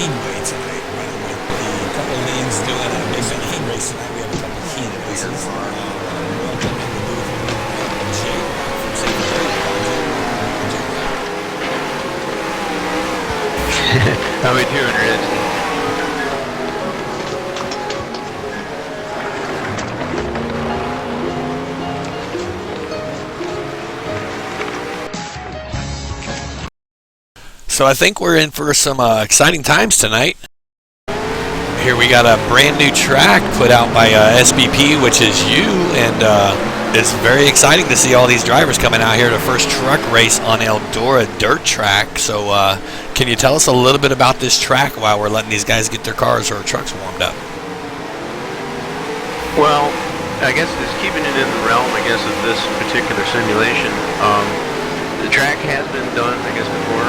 speedway tonight, running with the couple leagues doing a big heat race tonight. We have a couple heat races. Welcome in the booth, Jay from St. How we doing, Rich? So I think we're in for some exciting times tonight. Here we got a brand new track put out by SBP, which is you, and it's very exciting to see all these drivers coming out here to first truck race on Eldora dirt track. So can you tell us a little bit about this track while we're letting these guys get their cars or trucks warmed up? Well, I guess it's keeping it in the realm, I guess, of this particular simulation. The track has been done, I guess, before,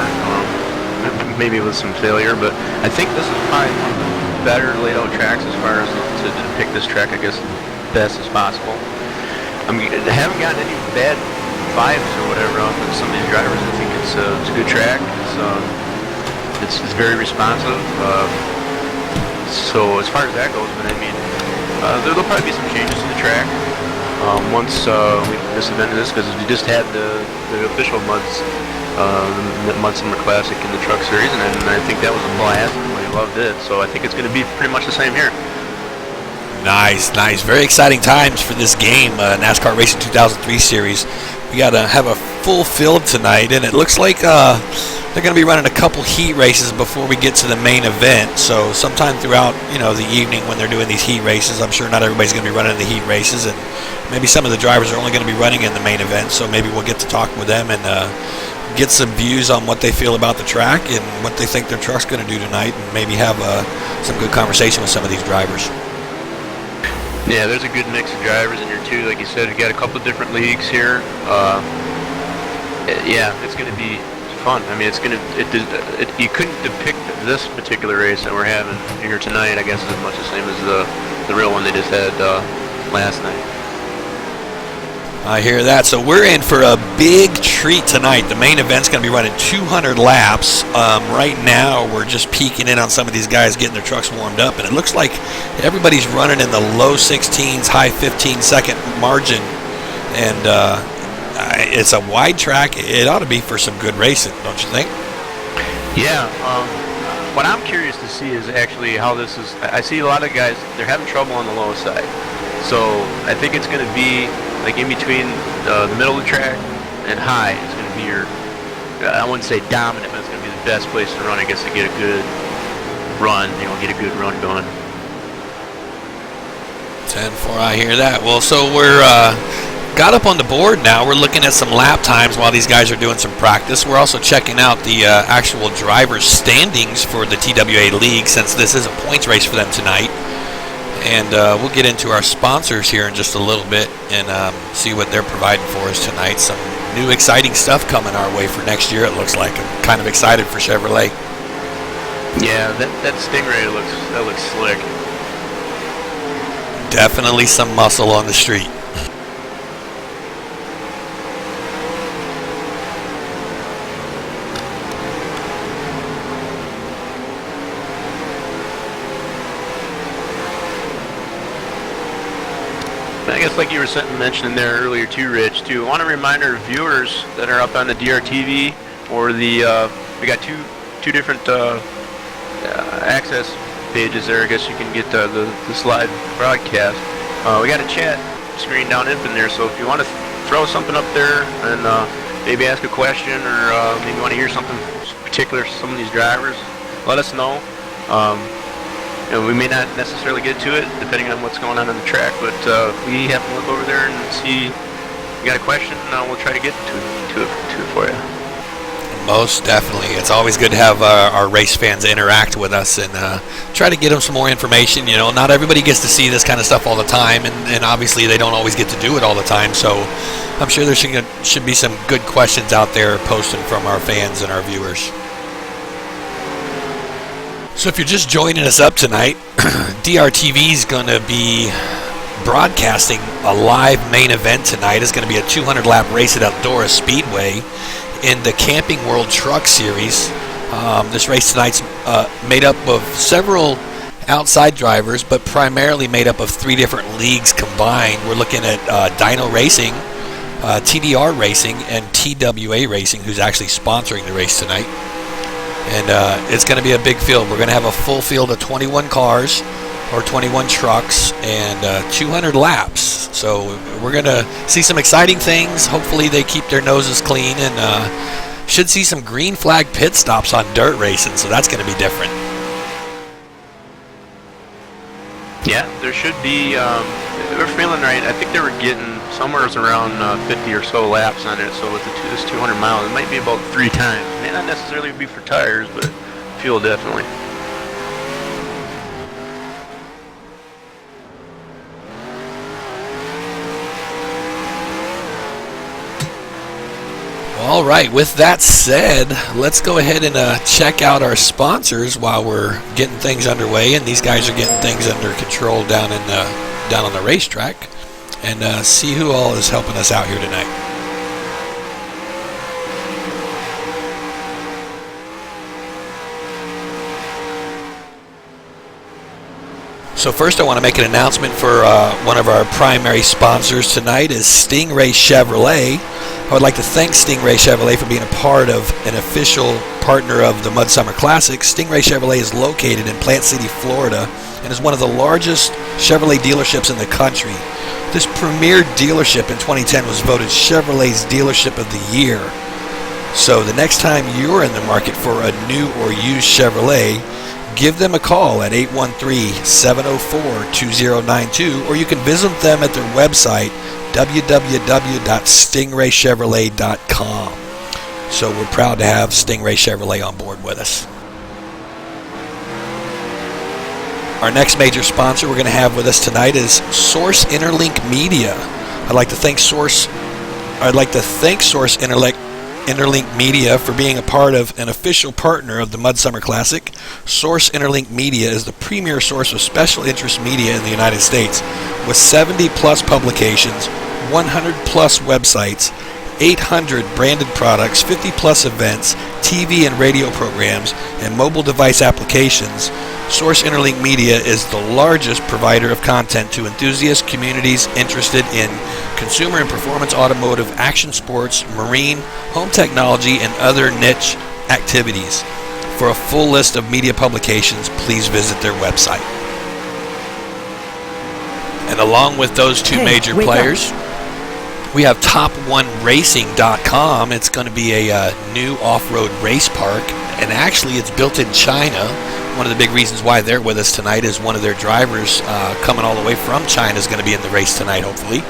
maybe with some failure, but I think this is probably one of the better laid out tracks as far as to depict this track, I guess, best as possible. I haven't gotten any bad vibes or whatever off of some of these drivers. I think it's a good track. It's very responsive. So as far as that goes, but I mean, there'll probably be some changes to the track once we disadvantage this, because we just had the official Mud Summer Classic in the Truck Series, and I think that was a blast. Everybody loved it, so I think it's going to be pretty much the same here. Nice, nice. Very exciting times for this game, NASCAR Racing 2003 Series. We got to have a full field tonight, and it looks like they're going to be running a couple heat races before we get to the main event. So sometime throughout, the evening when they're doing these heat races, I'm sure not everybody's going to be running the heat races, and maybe some of the drivers are only going to be running in the main event. So maybe we'll get to talk with them and get some views on what they feel about the track and what they think their truck's going to do tonight, and maybe have some good conversation with some of these drivers. Yeah, there's a good mix of drivers in here too. Like you said, we got a couple of different leagues here. Yeah, it's going to be fun. I mean, you couldn't depict this particular race that we're having here tonight, I guess, as much the same as the real one they just had last night. I hear that. So we're in for a big treat tonight. The main event's going to be running 200 laps. Right now, we're just peeking in on some of these guys getting their trucks warmed up, and it looks like everybody's running in the low 16s, high 15-second margin, and it's a wide track. It ought to be for some good racing, don't you think? Yeah. What I'm curious to see is actually how this is. I see a lot of guys, they're having trouble on the low side. So I think it's going to be like in between the middle of the track and high. It's going to be your, I wouldn't say dominant, but it's going to be the best place to run, I guess, to get a good run, get a good run going. 10-4, I hear that. Well, so we're got up on the board now. We're looking at some lap times while these guys are doing some practice. We're also checking out the actual drivers' standings for the TWA League, since this is a points race for them tonight. And we'll get into our sponsors here in just a little bit and see what they're providing for us tonight. Some new exciting stuff coming our way for next year, it looks like. I'm kind of excited for Chevrolet. Yeah, that Stingray looks slick. Definitely some muscle on the street. I guess like you were mentioning there earlier too, Rich, too, I want to remind our viewers that are up on the DRTV or we got two different access pages there. I guess you can get this live broadcast. We got a chat screen down in there, so if you want to throw something up there and maybe ask a question, or maybe you want to hear something particular to some of these drivers, let us know. We may not necessarily get to it depending on what's going on the track, but if we have to look over there and see you got a question, we'll try to get to it for you. Most definitely. It's always good to have our race fans interact with us and try to get them some more information. Not everybody gets to see this kind of stuff all the time, and obviously they don't always get to do it all the time, so I'm sure there should be some good questions out there posted from our fans and our viewers. So if you're just joining us up tonight, DRTV is going to be broadcasting a live main event tonight. It's going to be a 200-lap race at Eldora Speedway in the Camping World Truck Series. This race tonight's made up of several outside drivers, but primarily made up of 3 different leagues combined. We're looking at Dyno Racing, TDR Racing, and TWA Racing, who's actually sponsoring the race tonight. And it's going to be a big field. We're going to have a full field of 21 cars or 21 trucks and 200 laps. So we're going to see some exciting things. Hopefully they keep their noses clean, and should see some green flag pit stops on dirt racing, so that's going to be different. Yeah, there should be. We're feeling right. I think they were getting somewhere around 50 or so laps on it. So with this 200 miles, it might be about 3 times. May not necessarily be for tires, but fuel definitely. All right, with that said, let's go ahead and check out our sponsors while we're getting things underway, and these guys are getting things under control down on the racetrack, and see who all is helping us out here tonight. So first I want to make an announcement for one of our primary sponsors tonight is Stingray Chevrolet. I would like to thank Stingray Chevrolet for being a part of an official partner of the Mud Summer Classic. Stingray Chevrolet is located in Plant City, Florida, and is one of the largest Chevrolet dealerships in the country. This premier dealership in 2010 was voted Chevrolet's Dealership of the Year. So the next time you're in the market for a new or used Chevrolet, give them a call at 813-704-2092, or you can visit them at their website, www.stingraychevrolet.com. So we're proud to have Stingray Chevrolet on board with us. Our next major sponsor we're going to have with us tonight is Source Interlink Media. I'd like to thank Source Interlink Media for being a part of an official partner of the Mud Summer Classic. Source Interlink Media is the premier source of special interest media in the United States, with 70 plus publications, 100 plus websites, 800 branded products, 50 plus events, TV and radio programs, and mobile device applications. Source Interlink Media is the largest provider of content to enthusiast communities interested in consumer and performance automotive, action sports, marine, home technology, and other niche activities. For a full list of media publications, please visit their website. And along with those two major players, we have Top1Racing.com. It's going to be a new off-road race park, and actually it's built in China. One of the big reasons why they're with us tonight is one of their drivers coming all the way from China is going to be in the race tonight, hopefully.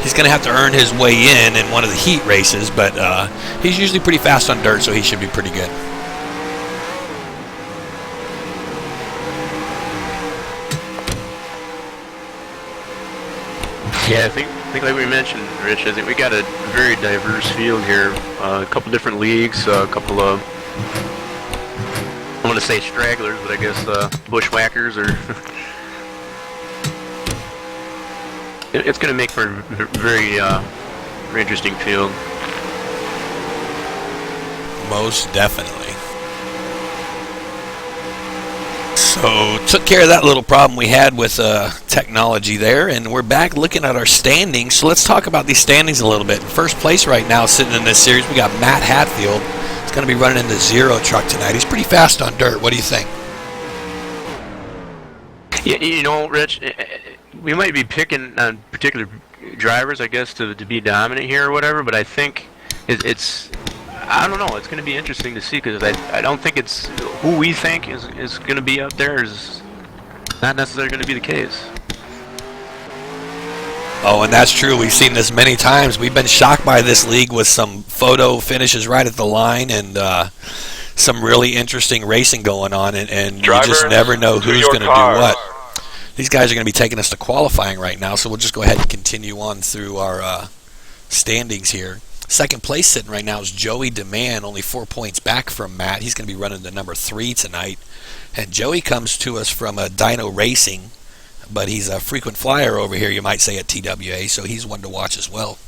He's going to have to earn his way in one of the heat races, but he's usually pretty fast on dirt, so he should be pretty good. Yeah, I think like we mentioned, Rich, I think we got a very diverse field here. A couple different leagues, a couple of, I want to say stragglers, but I guess bushwhackers, or it's going to make for a very interesting field. Most definitely. So took care of that little problem we had with technology there, and we're back looking at our standings. So let's talk about these standings a little bit. In first place right now, sitting in this series, we got Matt Hatfield. He's going to be running in the Zero truck tonight. He's pretty fast on dirt. What do you think? Yeah, you know, Rich, we might be picking on particular drivers, I guess, to be dominant here or whatever, but I think it's I don't know. It's going to be interesting to see, because I don't think it's who we think is going to be up there is not necessarily going to be the case. Oh, and that's true. We've seen this many times. We've been shocked by this league with some photo finishes right at the line and some really interesting racing going on, and you just never know who's going to do what. These guys are going to be taking us to qualifying right now, so we'll just go ahead and continue on through our standings here. Second place sitting right now is Joey DeMann, only 4 points back from Matt. He's going to be running the number 3 tonight. And Joey comes to us from Dyno Racing, but he's a frequent flyer over here, you might say, at TWA, so he's one to watch as well.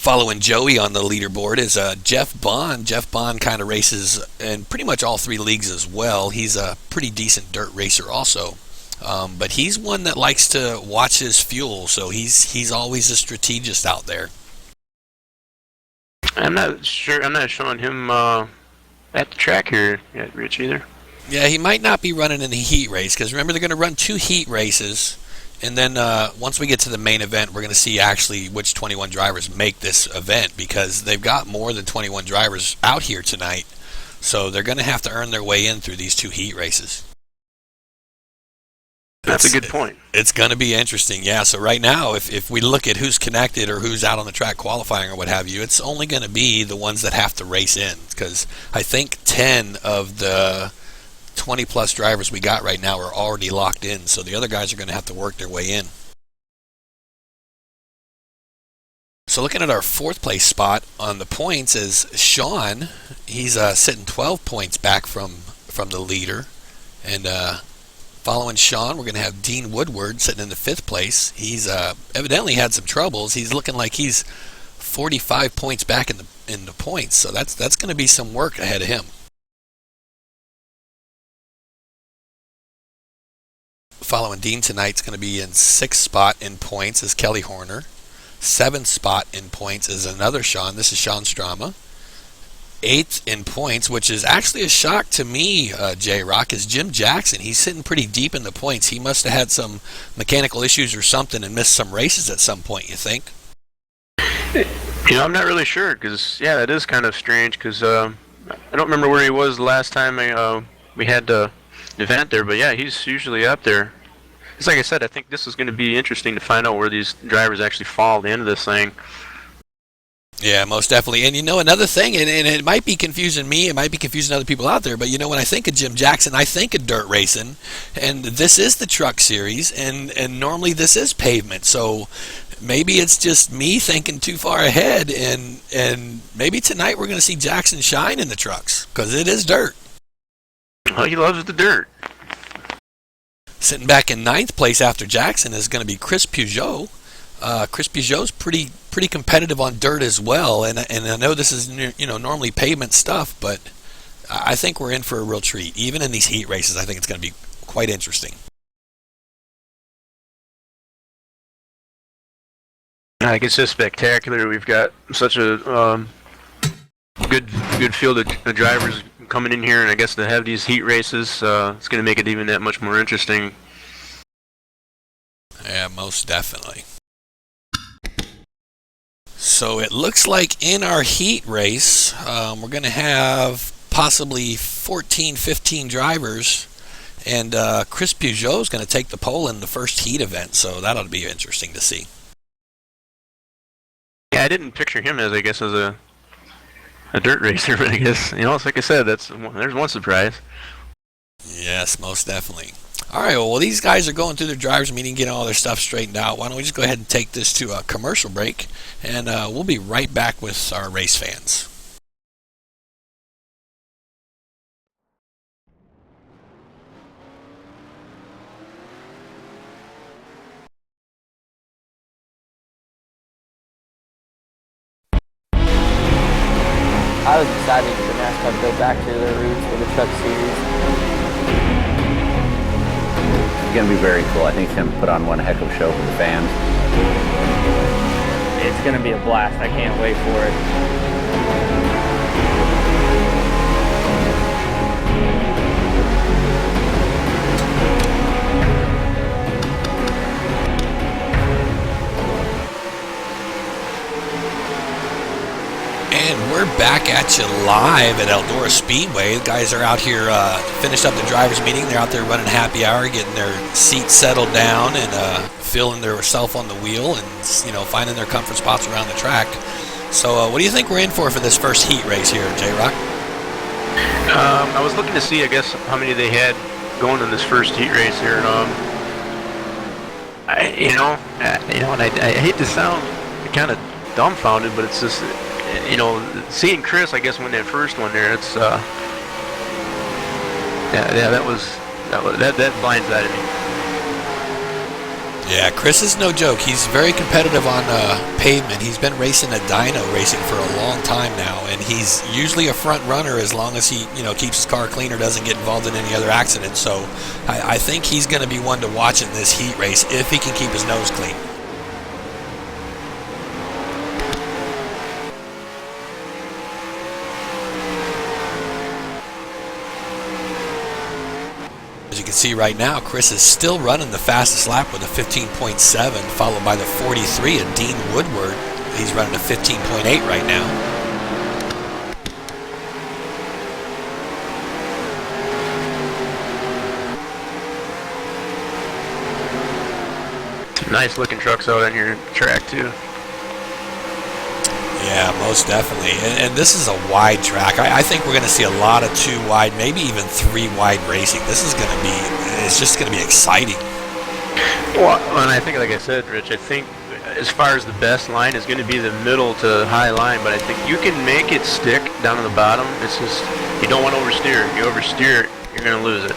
Following Joey on the leaderboard is Jeff Bond. Jeff Bond kind of races in pretty much all three leagues as well. He's a pretty decent dirt racer also. But he's one that likes to watch his fuel, so he's always a strategist out there. I'm not showing him at the track here yet, Rich, either. Yeah, he might not be running in the heat race, because remember, they're going to run 2 heat races, and then once we get to the main event, we're going to see actually which 21 drivers make this event, because they've got more than 21 drivers out here tonight, so they're going to have to earn their way in through these 2 heat races. That's a good point. It's going to be interesting, yeah. So right now, if we look at who's connected or who's out on the track qualifying or what have you, it's only going to be the ones that have to race in, because I think 10 of the 20-plus drivers we got right now are already locked in, so the other guys are going to have to work their way in. So looking at our 4th place spot on the points is Sean. He's sitting 12 points back from the leader, and following Sean, we're going to have Dean Woodward sitting in the 5th place. He's evidently had some troubles. He's looking like he's 45 points back in the points, so that's going to be some work ahead of him. Following Dean tonight's going to be in 6th spot in points is Kelly Horner. 7th spot in points is another Sean. This is Sean Strama. 8th in points, which is actually a shock to me, J-Rock, is Jim Jackson. He's sitting pretty deep in the points. He must have had some mechanical issues or something and missed some races at some point, you think? I'm not really sure, because, yeah, that is kind of strange, because I don't remember where he was the last time we had the event there, but yeah, he's usually up there. It's like I said, I think this is going to be interesting to find out where these drivers actually fall at the end of this thing. Yeah, most definitely. And another thing, and it might be confusing me, it might be confusing other people out there, but when I think of Jim Jackson, I think of dirt racing, and this is the truck series, and normally this is pavement, so maybe it's just me thinking too far ahead, and maybe tonight we're going to see Jackson shine in the trucks, because it is dirt. Well, he loves the dirt. Sitting back in 9th place after Jackson is going to be Chris Peugeot. Chris Peugeot's pretty competitive on dirt as well, and I know this is normally pavement stuff, but I think we're in for a real treat. Even in these heat races, I think it's going to be quite interesting. I think it's just spectacular. We've got such a good field of drivers coming in here, and I guess to have these heat races, it's going to make it even that much more interesting. Yeah, most definitely. So it looks like in our heat race, we're going to have possibly 14, 15 drivers, and Chris Peugeot is going to take the pole in the first heat event, so that ought to be interesting to see. Yeah, I didn't picture him as a dirt racer, but I guess, it's like I said, there's one surprise. Yes, most definitely. All right, well, these guys are going through their drivers' meeting, getting all their stuff straightened out. Why don't we just go ahead and take this to a commercial break, and we'll be right back with our race fans. I was excited for NASCAR to go back to their roots with the truck series. It's going to be very cool. I think it's going to put on one heck of a show for the fans. It's going to be a blast. I can't wait for it. And we're back at you live at Eldora Speedway. The guys are out here, finished up the drivers' meeting. They're out there running happy hour, getting their seats settled down, and feeling their self on the wheel, and finding their comfort spots around the track. So, what do you think we're in for this first heat race here, J-Rock? I was looking to see, I guess, how many they had going in this first heat race here. And I hate to sound kind of dumbfounded, but it's just, seeing Chris, I guess, win that first one there, it's that blindsided me. Yeah, Chris is no joke. He's very competitive on pavement. He's been racing a dyno racing for a long time now, and he's usually a front runner as long as he, keeps his car clean or doesn't get involved in any other accidents. So I think he's going to be one to watch in this heat race if he can keep his nose clean. As you can see right now, Chris is still running the fastest lap with a 15.7, followed by the 43 of Dean Woodward. He's running a 15.8 right now. Nice looking trucks out on your track too. Yeah, most definitely. And this is a wide track. I think we're going to see a lot of 2 wide, maybe even 3 wide racing. This is going to be, it's just going to be exciting. Well, and I think, like I said, Rich, I think as far as the best line is going to be the middle to high line, but I think you can make it stick down to the bottom. It's just, you don't want to oversteer. If you oversteer it, you're going to lose it.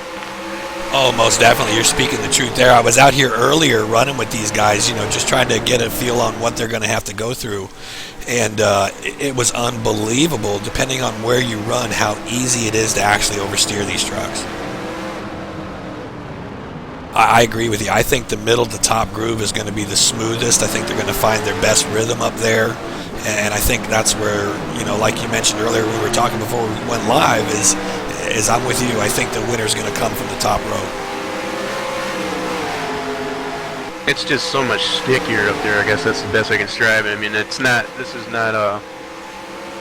Oh, most definitely. You're speaking the truth there. I was out here earlier running with these guys, just trying to get a feel on what they're going to have to go through. And it was unbelievable, depending on where you run, how easy it is to actually oversteer these trucks. I agree with you. I think the middle to top groove is going to be the smoothest. I think they're going to find their best rhythm up there. And I think that's where, like you mentioned earlier, we were talking before we went live, is I'm with you. I think the winner's going to come from the top row. It's just so much stickier up there. I guess that's the best I can describe it. I mean, this is not a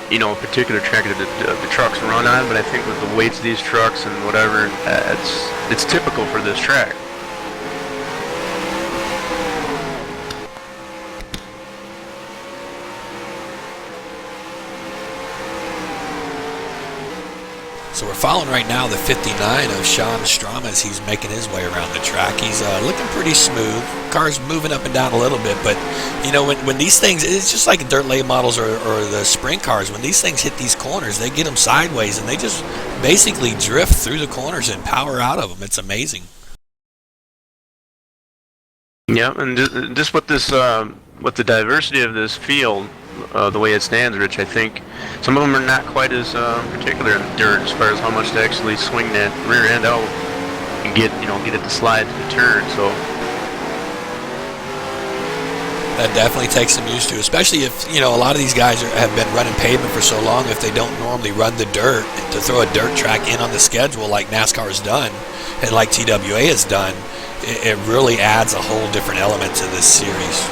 particular track that the trucks run on, but I think with the weights of these trucks and whatever, it's typical for this track. So we're following right now the 59 of Sean Strom as he's making his way around the track. He's looking pretty smooth. Car's moving up and down a little bit, but when these things, it's just like dirt late models or the sprint cars. When these things hit these corners, they get them sideways and they just basically drift through the corners and power out of them. It's amazing. Yeah, and just with this, with the diversity of this field, the way it stands, Rich, I think some of them are not quite as particular in the dirt as far as how much to actually swing that rear end out and get it to slide to the turn. So that definitely takes some used to, especially if a lot of these guys have been running pavement for so long. If they don't normally run the dirt, to throw a dirt track in on the schedule like NASCAR has done and like TWA has done, it really adds a whole different element to this series.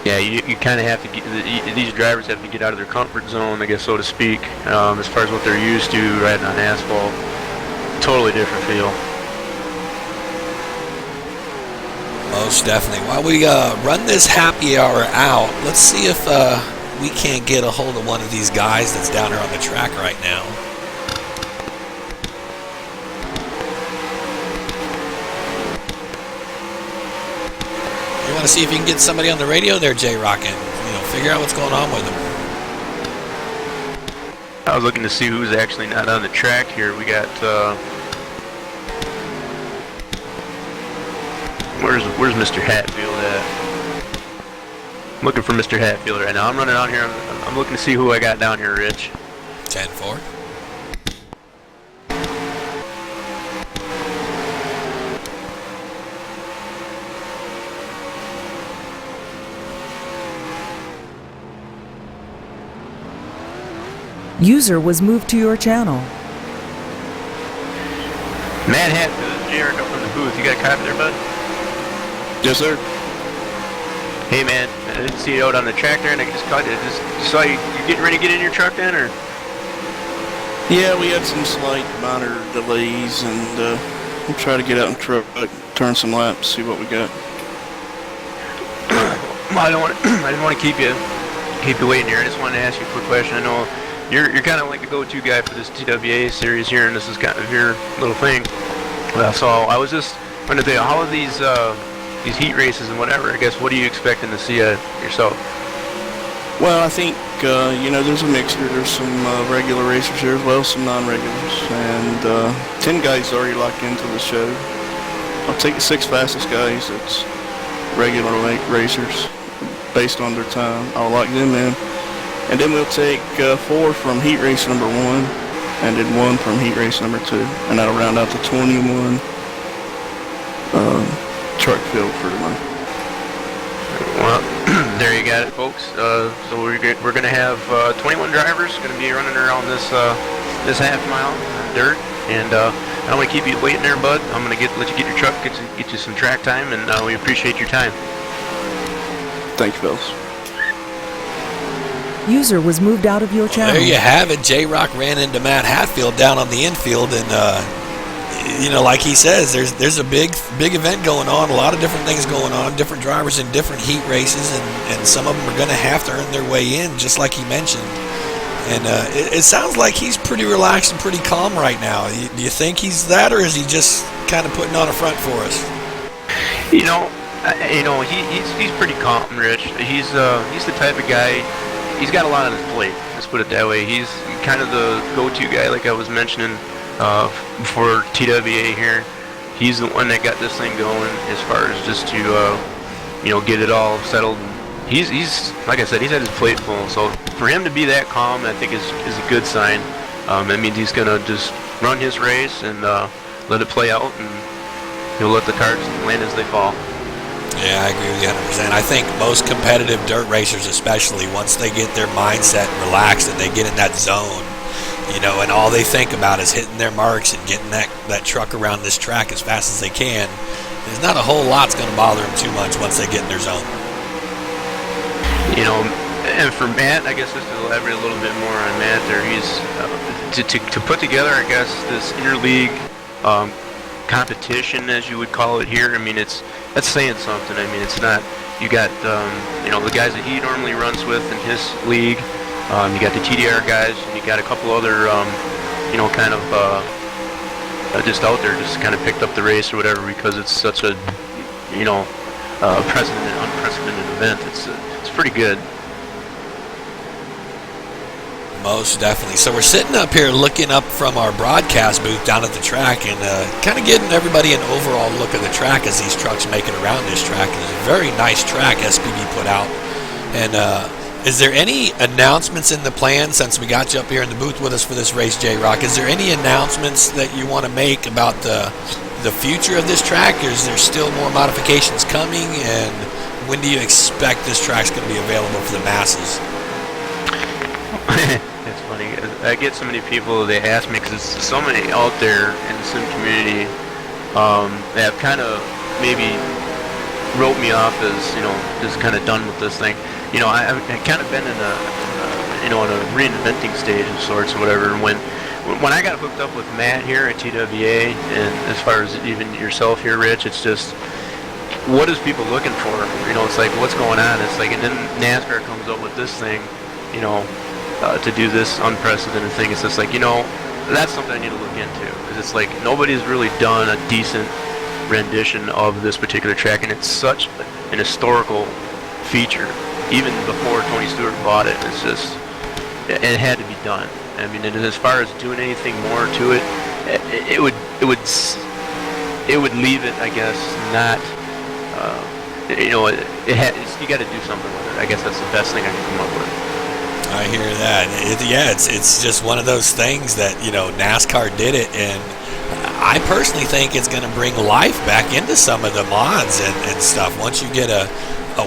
yeah, you kind of have to get, these drivers have to get out of their comfort zone, I guess, so to speak, as far as what they're used to riding on asphalt. Totally different feel. Most definitely. While we run this happy hour out, let's see if we can't get a hold of one of these guys that's down here on the track right now. You want to see if you can get somebody on the radio there, J-Rock, and figure out what's going on with them. I was looking to see who's actually not on the track here. We got where's Mr. Hatfield at? I'm looking for Mr. Hatfield right now. I'm running out here. I'm looking to see who I got down here, Rich. 10-4. User was moved to your channel. Matt Hatfield, Jared up from the booth. You got a copy there, bud? Yes, sir. Hey, man, I didn't see you out on the track there, and I just caught you. Just saw you getting ready to get in your truck then, or? Yeah, we had some slight minor delays, and we'll try to get out in the truck, turn some laps, see what we got. Well, I didn't want to keep you waiting here. I just wanted to ask you a quick question. I know you're kind of like the go-to guy for this TWA series here, and this is kind of your little thing. So I was just wondering, how are these heat races and whatever? I guess, what are you expecting to see yourself? Well, I think, there's a mixture. There's some regular racers here as well, some non-regulars. And 10 guys already locked into the show. I'll take the 6 fastest guys. That's regular racers based on their time. I'll lock them in. And then we'll take 4 from heat race number 1 and then 1 from heat race number 2. And that'll round out the 21 truck field for the month. Well, there you got it, folks. So we're going to have 21 drivers going to be running around this half mile dirt, and I don't want to keep you waiting there, bud. I'm going to let you get your truck, get you some track time, and we appreciate your time. Thank you, fellas. User was moved out of your channel. There you have it. J-Rock ran into Matt Hatfield down on the infield, and like he says, there's a big event going on, a lot of different things going on, different drivers in different heat races, and some of them are going to have to earn their way in, just like he mentioned. And it sounds like he's pretty relaxed and pretty calm right now. Do you think he's that, or is he just kind of putting on a front for us? He's pretty calm, Rich. He's the type of guy. He's got a lot on his plate. Let's put it that way. He's kind of the go-to guy, like I was mentioning. For TWA here, he's the one that got this thing going as far as just to get it all settled. He's like I said, he's had his plate full. So for him to be that calm, I think is a good sign. That means he's gonna just run his race and let it play out, and he'll let the cards land as they fall. Yeah, I agree with you 100%. I think most competitive dirt racers, especially, once they get their mindset relaxed and they get in that zone, and all they think about is hitting their marks and getting that truck around this track as fast as they can, there's not a whole lot's going to bother them too much once they get in their zone. And for Matt, I guess just to elaborate a little bit more on Matt there, he's to put together, I guess, this interleague competition, as you would call it here. I mean, that's saying something. I mean, it's not, you got, the guys that he normally runs with in his league. You got the TDR guys, and you got a couple other, just out there, just kind of picked up the race or whatever, because it's such a, unprecedented event. It's pretty good. Most definitely. So we're sitting up here looking up from our broadcast booth down at the track and kind of getting everybody an overall look of the track as these trucks make it around this track. It's a very nice track SPB put out. And is there any announcements in the plan, since we got you up here in the booth with us for this race, J-Rock? Is there any announcements that you want to make about the future of this track? Or is there still more modifications coming? And when do you expect this track's going to be available for the masses? It's funny. I get so many people, they ask me, because there's so many out there in the sim community that have kind of maybe wrote me off as, just kind of done with this thing. I've kind of been in a reinventing stage of sorts or whatever. And when I got hooked up with Matt here at TWA, and as far as even yourself here, Rich, it's just, what is people looking for? It's like, what's going on? It's like, and then NASCAR comes up with this thing, to do this unprecedented thing. It's just like, that's something I need to look into. It's like, nobody's really done a decent rendition of this particular track, and it's such an historical feature. Even before Tony Stewart bought it, it's just, it had to be done. I mean, and as far as doing anything more to it, it would leave it, I guess, not, you got to do something with it. I guess that's the best thing I can come up with. I hear that. It's just one of those things that, NASCAR did it, and I personally think it's going to bring life back into some of the mods and stuff. Once you get a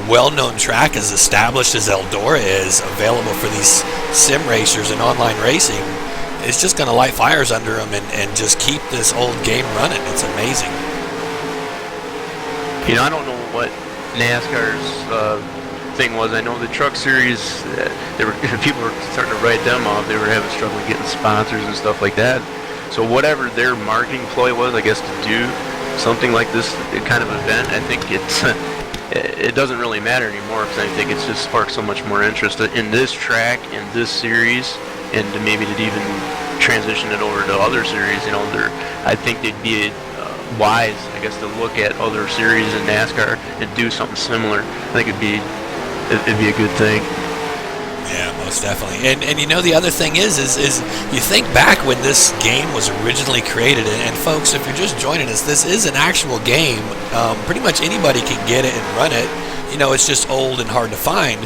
well-known track as established as Eldora is available for these sim racers and online racing, it's just going to light fires under them and just keep this old game running. It's amazing. I don't know what NASCAR's thing was. I know the truck series, people were starting to write them off. They were having struggle getting sponsors and stuff like that. So whatever their marketing ploy was, I guess, to do something like this kind of event, I think it doesn't really matter anymore, because I think it's just sparked so much more interest in this track, in this series, and to maybe to even transition it over to other series. I think they'd be wise, I guess, to look at other series in NASCAR and do something similar. I think it'd be a good thing. Yeah, most definitely. And you know, the other thing is you think back when this game was originally created, and folks, if you're just joining us, this is an actual game. Pretty much anybody can get it and run it. You know, it's just old and hard to find.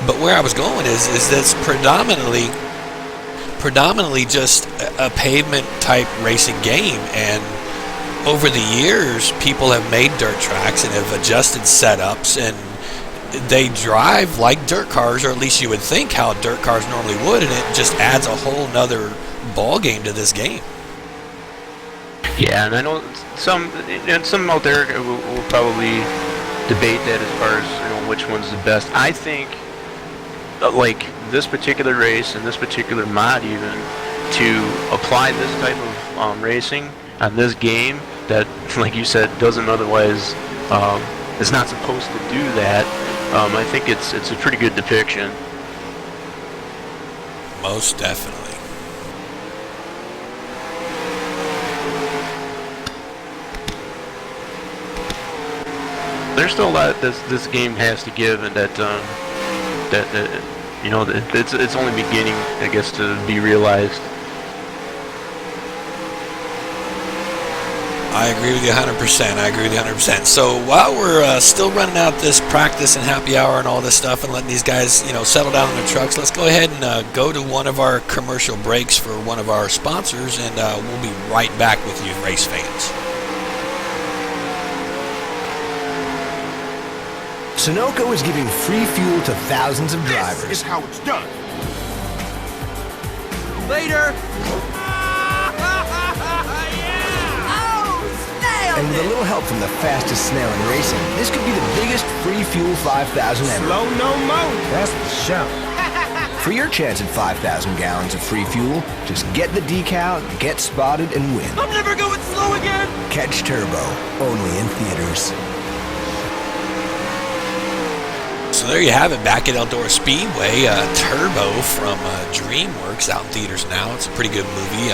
But where I was going is that's predominantly just a pavement type racing game, and over the years people have made dirt tracks and have adjusted setups, and they drive like dirt cars, or at least you would think how dirt cars normally would, and it just adds a whole nother ball game to this game. Yeah, and I know some out there will probably debate that as far as, you know, which one's the best. I think like this particular race and this particular mod, even to apply this type of racing on this game that, like you said, doesn't otherwise is not supposed to do that. I think it's a pretty good depiction. Most definitely. There's still a lot this game has to give, and that you know, it's only beginning, I guess, to be realized. I agree with you 100%. So while we're still running out this practice and happy hour and all this stuff, and letting these guys, you know, settle down in their trucks, let's go ahead and go to one of our commercial breaks for one of our sponsors, and we'll be right back with you, race fans. Sunoco is giving free fuel to thousands of drivers. This is how it's done. Later. And with a little help from the fastest snail in racing, this could be the biggest free fuel 5,000 ever. Slow no mo. That's the show. For your chance at 5,000 gallons of free fuel, just get the decal, get spotted, and win. I'm never going slow again. Catch Turbo, only in theaters. So there you have it, back at Eldora Speedway, Turbo from DreamWorks, out in theaters now. It's a pretty good movie.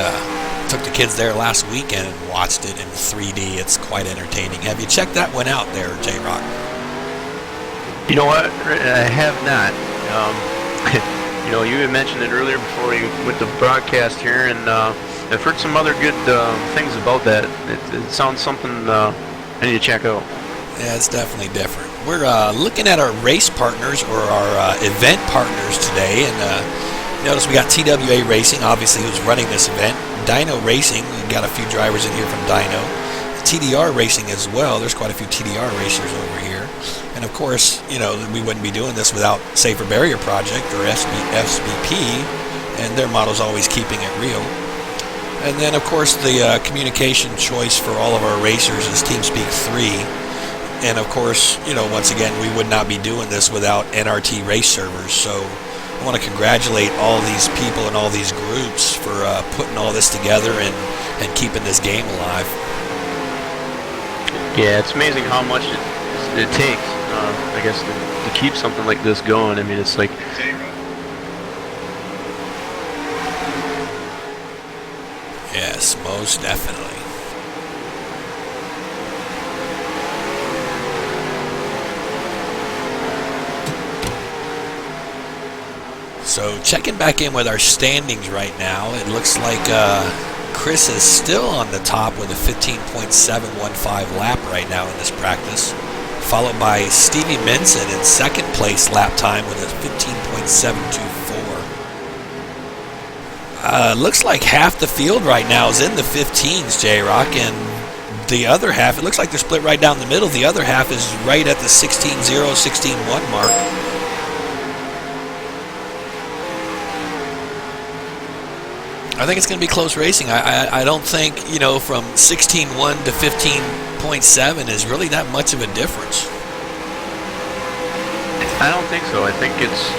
Took the kids there last weekend and watched it in 3D. It's quite entertaining. Have you checked that one out there, J-Rock? You know what? I have not. You know, you had mentioned it earlier before you went to broadcast here, and I've heard some other good things about that. It sounds something I need to check out. Yeah, it's definitely different. We're looking at our race partners, or our event partners today, and notice we got TWA Racing, obviously, who's running this event. Dyno Racing, we've got a few drivers in here from Dyno. TDR Racing as well, there's quite a few TDR racers over here. And of course, you know, we wouldn't be doing this without Safer Barrier Project, or SBP, and their motto's always keeping it real. And then, of course, the communication choice for all of our racers is TeamSpeak 3. And of course, you know, once again, we would not be doing this without NRT race servers. So I want to congratulate all these people and all these groups for putting all this together and keeping this game alive. Yeah, it's amazing how much it takes, I guess, to keep something like this going. I mean, it's like... Yes, most definitely. So checking back in with our standings right now, it looks like Chris is still on the top with a 15.715 lap right now in this practice, followed by Stevie Minson in second place lap time with a 15.724. Looks like half the field right now is in the 15s, J-Rock, and the other half, it looks like they're split right down the middle. The other half is right at the 16.0, 16.1 mark. I think it's going to be close racing. I don't think, you know, from 16.1 to 15.7 is really that much of a difference. I don't think so. I think it's,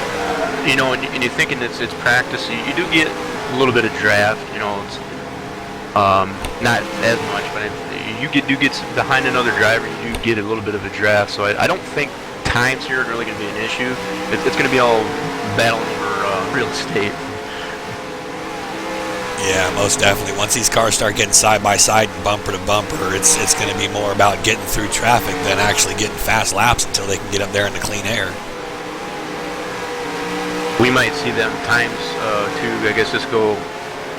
you know, and you're thinking it's practice. You do get a little bit of draft, you know, it's not as much, but you do get behind another driver, you do get a little bit of a draft. So I don't think times here are really going to be an issue. It's going to be all battling for real estate. Yeah, most definitely. Once these cars start getting side by side and bumper to bumper, it's going to be more about getting through traffic than actually getting fast laps until they can get up there in the clean air. we might see them times to, I guess, just go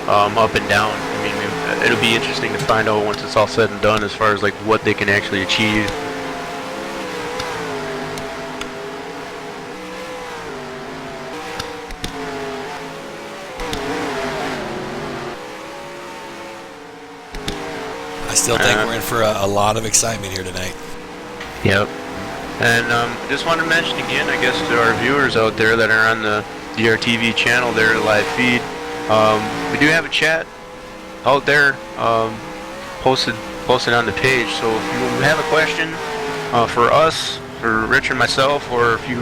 up and down. I mean, it'll be interesting to find out once it's all said and done as far as like what they can actually achieve. I still think we're in for a lot of excitement here tonight. Yep. And just want to mention again, I guess, to our viewers out there that are on the DRTV channel there, live feed, we do have a chat out there posted on the page. So if you have a question for us, for Rich or myself, or if you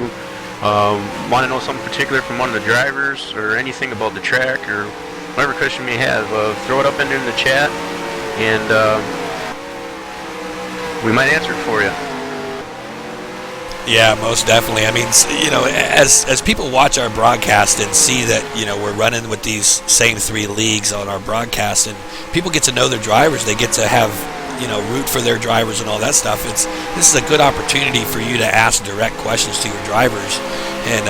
want to know something particular from one of the drivers or anything about the track or whatever question you may have, throw it up in the chat, and we might answer it for you. Yeah, most definitely. I mean, you know, as people watch our broadcast and see that, you know, we're running with these same 3 leagues on our broadcast, and people get to know their drivers, they get to have, you know, root for their drivers and all that stuff. This is a good opportunity for you to ask direct questions to your drivers, and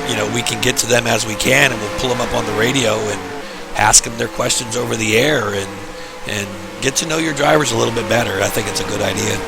you know, we can get to them as we can, and we'll pull them up on the radio and ask them their questions over the air, and get to know your drivers a little bit better. I think it's a good idea.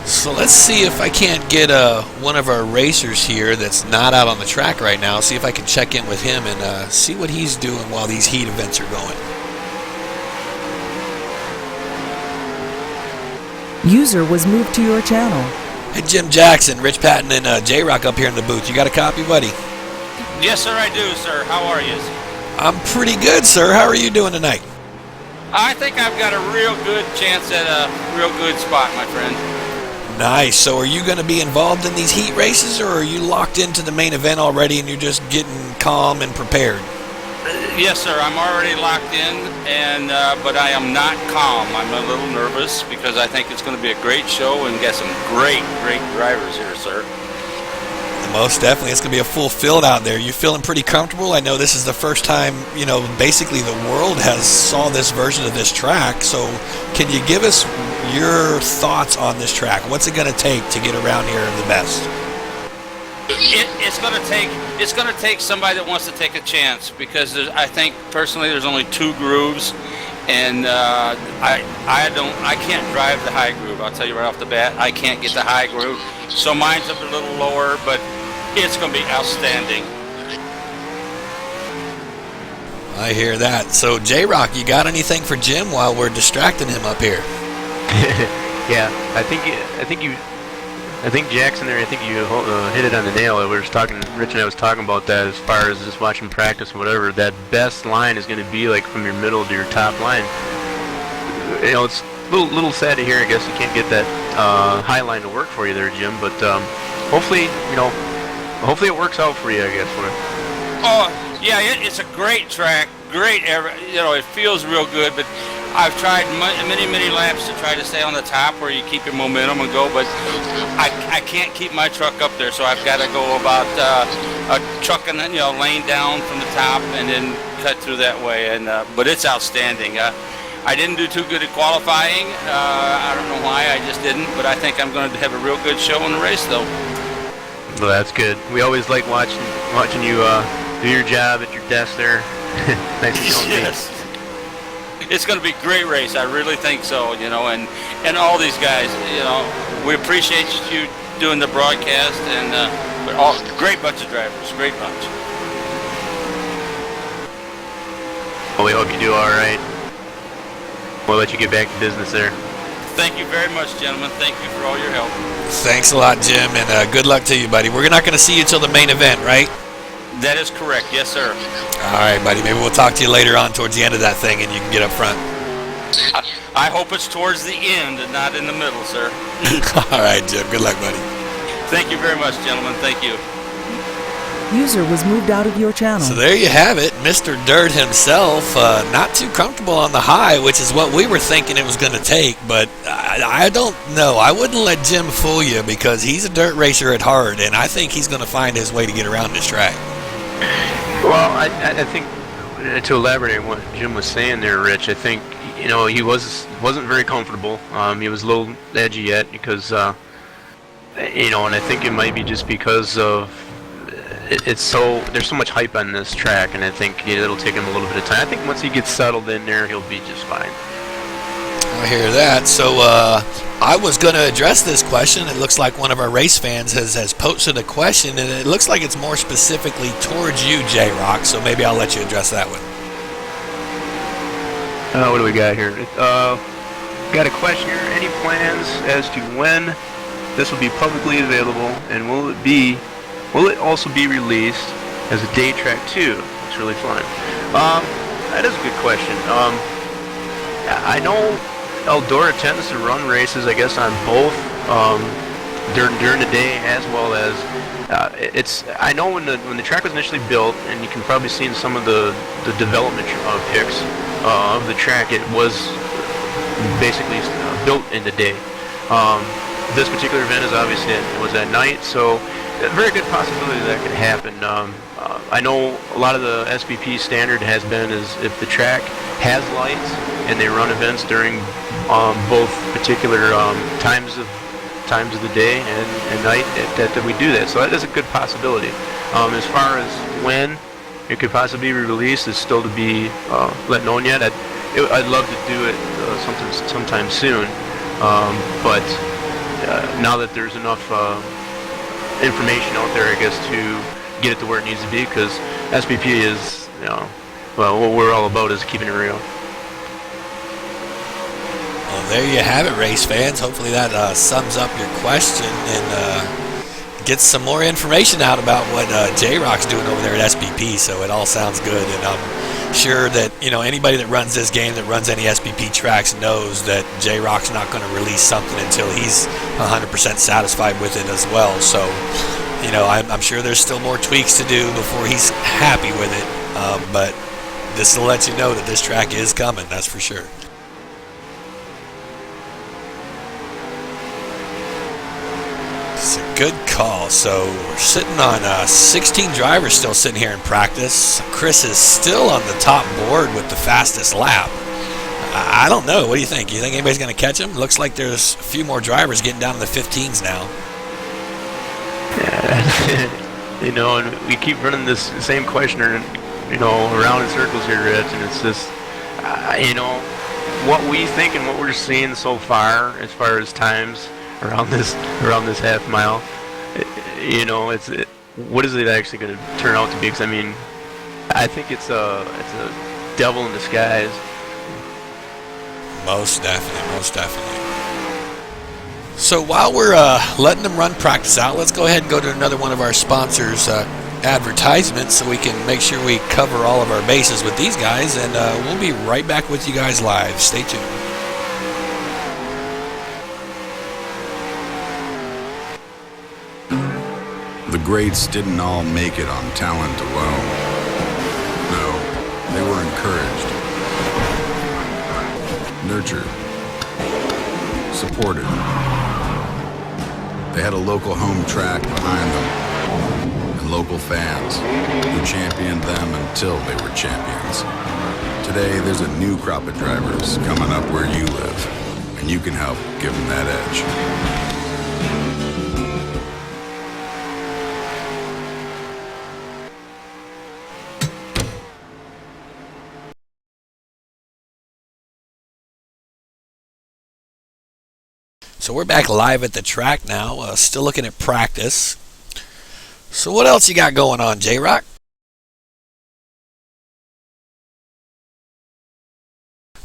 So let's see if I can't get one of our racers here that's not out on the track right now, see if I can check in with him and see what he's doing while these heat events are going. User was moved to your channel. Hey, Jim Jackson, Rich Patton, and J-Rock up here in the booth. You got a copy, buddy? Yes, sir, I do, sir. How are you? I'm pretty good, sir. How are you doing tonight? I think I've got a real good chance at a real good spot, my friend. Nice. So are you going to be involved in these heat races, or are you locked into the main event already and you're just getting calm and prepared? Yes, sir. I'm already locked in, and but I am not calm. I'm a little nervous because I think it's going to be a great show and get some great drivers here, sir. Most definitely. It's going to be a full field out there. You feeling pretty comfortable? I know this is the first time, you know, basically the world has saw this version of this track. So can you give us your thoughts on this track? What's it going to take to get around here the best? It's going to take somebody that wants to take a chance, because I think personally there's only 2 grooves, and I can't drive the high groove. I'll tell you right off the bat, I can't get the high groove. So mine's up a little lower, but it's going to be outstanding. I hear that. So J-Rock, you got anything for Jim while we're distracting him up here? Yeah, I think Jackson there, I think you hit it on the nail. We were talking, Rich and I was talking about that as far as just watching practice or whatever. That best line is going to be like from your middle to your top line. You know, it's a little sad to hear. I guess you can't get that high line to work for you there, Jim. But hopefully it works out for you, I guess. Oh, yeah, it's a great track. Great, you know, it feels real good, but I've tried many laps to try to stay on the top where you keep your momentum and go, but I can't keep my truck up there, so I've got to go about trucking, you know, laying down from the top and then cut through that way. And but it's outstanding. I didn't do too good at qualifying. I don't know why, I just didn't, but I think I'm going to have a real good show in the race, though. Well, that's good. We always like watching you do your job at your desk there. Nice and healthy. Yes. It's going to be a great race. I really think so, you know, and all these guys, you know, we appreciate you doing the broadcast, and but all great bunch of drivers, great bunch. Well, we hope you do all right. We'll let you get back to business there. Thank you very much, gentlemen. Thank you for all your help. Thanks a lot, Jim, and good luck to you, buddy. We're not going to see you till the main event, right? That is correct. Yes, sir. All right, buddy. Maybe we'll talk to you later on towards the end of that thing, and you can get up front. I hope it's towards the end and not in the middle, sir. All right, Jim. Good luck, buddy. Thank you very much, gentlemen. Thank you. User was moved out of your channel. So there you have it, Mr. Dirt himself, not too comfortable on the high, which is what we were thinking it was going to take, but I don't know. I wouldn't let Jim fool you because he's a dirt racer at heart, and I think he's going to find his way to get around this track. Well, I think to elaborate on what Jim was saying there, Rich, I think he wasn't very comfortable. He was a little edgy yet because and I think it might be just because of there's so much hype on this track, and I think it'll take him a little bit of time. I think once he gets settled in there, he'll be just fine. I hear that. So I was going to address this question. It looks like one of our race fans has posted a question, and it looks like it's more specifically towards you, J-Rock, so maybe I'll let you address that one. What do we got here? Got a question here. Any plans as to when this will be publicly available, and will it also be released as a day track too? It's really fun. That is a good question. I know Eldora tends to run races, I guess, on both during the day as well as I know when the track was initially built, and you can probably see in some of the development pics of the track, it was basically built in the day. This particular event is obviously was at night, so a very good possibility that could happen. I know a lot of the SPP standard has been is if the track has lights and they run events during both particular times of the day and night that we do that. So that is a good possibility. As far as when it could possibly be released is still to be let known yet. I'd love to do it sometime soon, but now that there's enough information out there, I guess, to get it to where it needs to be, because SPP is, well, what we're all about is keeping it real. Well, there you have it, race fans. Hopefully that sums up your question and gets some more information out about what J-Rock's doing over there at SPP, so it all sounds good, and I'm sure that anybody that runs this game, that runs any SPP tracks, knows that J-Rock's not going to release something until he's 100% satisfied with it as well. So I'm sure there's still more tweaks to do before he's happy with it, but this will let you know that this track is coming, that's for sure. It's a good call. So we're sitting on 16 drivers still sitting here in practice. Chris is still on the top board with the fastest lap. I don't know. What do you think? You think anybody's going to catch him? Looks like there's a few more drivers getting down to the 15s now. Yeah. And we keep running this same question, around in circles here, Rich, and it's just, what we think and what we're seeing so far as times around this half mile, what is it actually going to turn out to be? Because I think it's a devil in disguise. Most definitely. So while we're letting them run practice out, let's go ahead and go to another one of our sponsors' advertisements so we can make sure we cover all of our bases with these guys, and we'll be right back with you guys live. Stay tuned. The greats didn't all make it on talent alone. No, they were encouraged, nurtured, supported. They had a local home track behind them and local fans who championed them until they were champions. Today, there's a new crop of drivers coming up where you live, and you can help give them that edge. So we're back live at the track now, still looking at practice. So what else you got going on, J-Rock?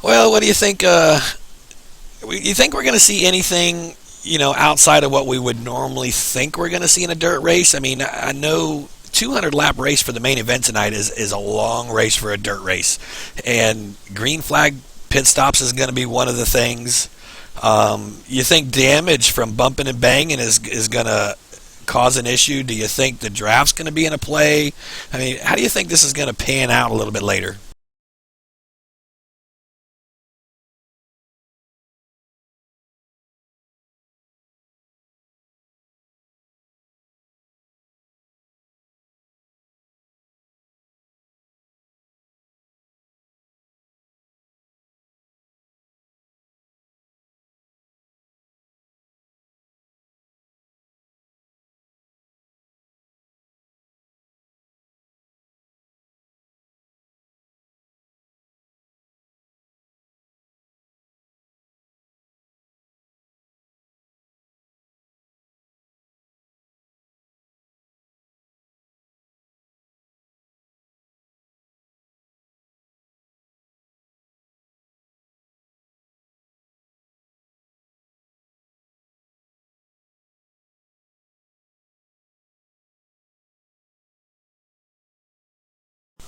Well, what do you think? You think we're going to see anything, outside of what we would normally think we're going to see in a dirt race? I know 200 lap race for the main event tonight is a long race for a dirt race, and green flag pit stops is going to be one of the things. You think damage from bumping and banging is going to cause an issue? Do you think the draft's going to be in a play? I mean, how do you think this is going to pan out a little bit later?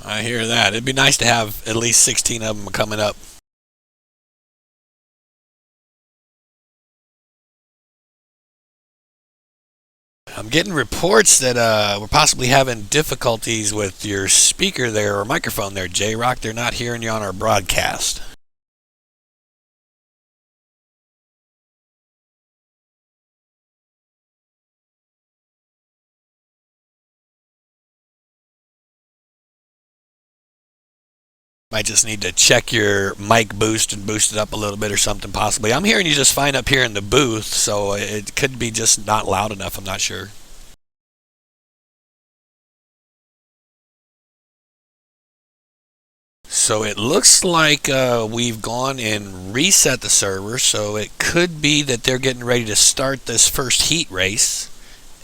I hear that. It'd be nice to have at least 16 of them coming up. I'm getting reports that we're possibly having difficulties with your speaker there or microphone there, J-Rock. They're not hearing you on our broadcast. Might just need to check your mic boost and boost it up a little bit or something possibly. I'm hearing you just fine up here in the booth, so it could be just not loud enough. I'm not sure. So it looks like we've gone and reset the server, so it could be that they're getting ready to start this first heat race.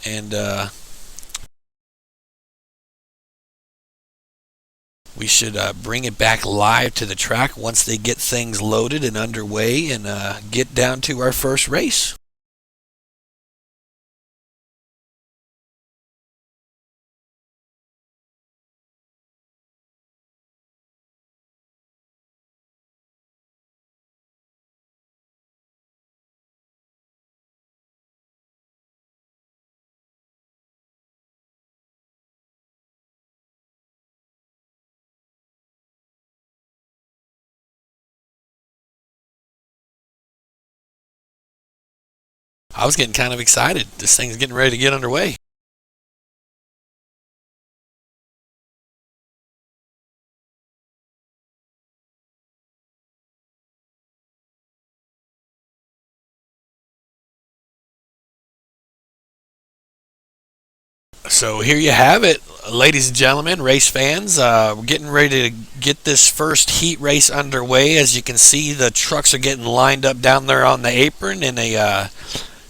And we should bring it back live to the track once they get things loaded and underway and get down to our first race. I was getting kind of excited. This thing's getting ready to get underway. So here you have it, ladies and gentlemen, race fans. We're getting ready to get this first heat race underway. As you can see, the trucks are getting lined up down there on the apron in a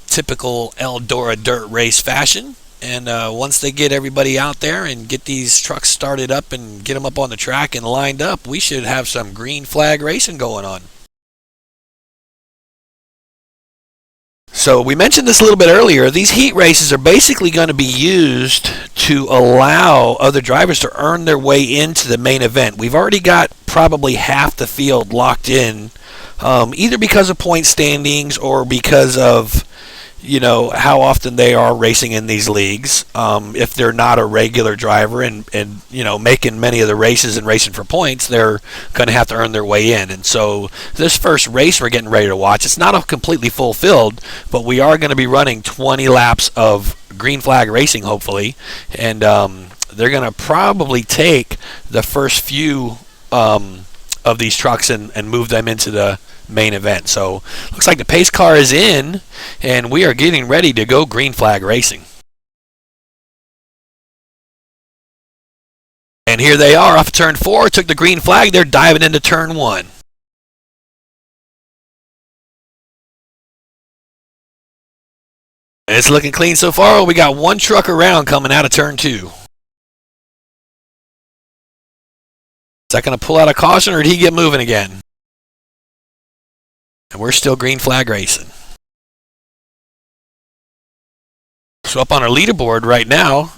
typical Eldora dirt race fashion. And once they get everybody out there and get these trucks started up and get them up on the track and lined up, we should have some green flag racing going on. So we mentioned this a little bit earlier. These heat races are basically going to be used to allow other drivers to earn their way into the main event. We've already got probably half the field locked in, either because of point standings or because of how often they are racing in these leagues. If they're not a regular driver and making many of the races and racing for points, they're going to have to earn their way in. And so this first race we're getting ready to watch, it's not a completely full field, but we are going to be running 20 laps of green flag racing, hopefully. And they're going to probably take the first few of these trucks and move them into the main event. So looks like the pace car is in and we are getting ready to go green flag racing. And here they are off turn 4, took the green flag, they're diving into turn 1. And it's looking clean so far. We got one truck around coming out of turn 2. Is that going to pull out a caution or did he get moving again? And we're still green flag racing. So up on our leaderboard right now,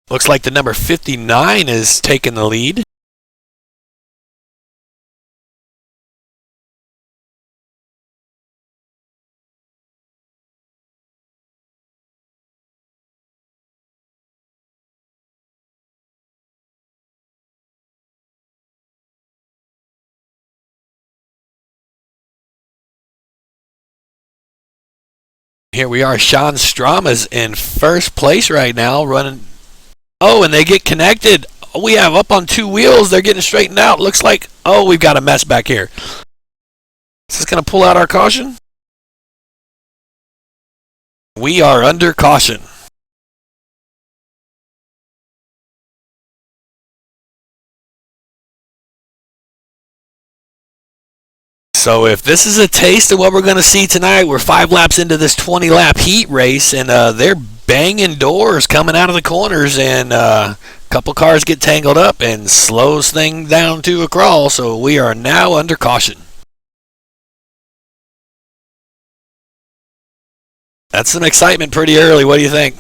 looks like the number 59 is taking the lead. Here we are. Sean Strom is in first place right now, running. Oh, and they get connected. We have up on 2 wheels. They're getting straightened out. Looks like, oh, we've got a mess back here. Is this going to pull out our caution? We are under caution. So if this is a taste of what we're going to see tonight, we're 5 laps into this 20-lap heat race, and they're banging doors coming out of the corners, and a couple cars get tangled up and slows things down to a crawl, so we are now under caution. That's some excitement pretty early. What do you think?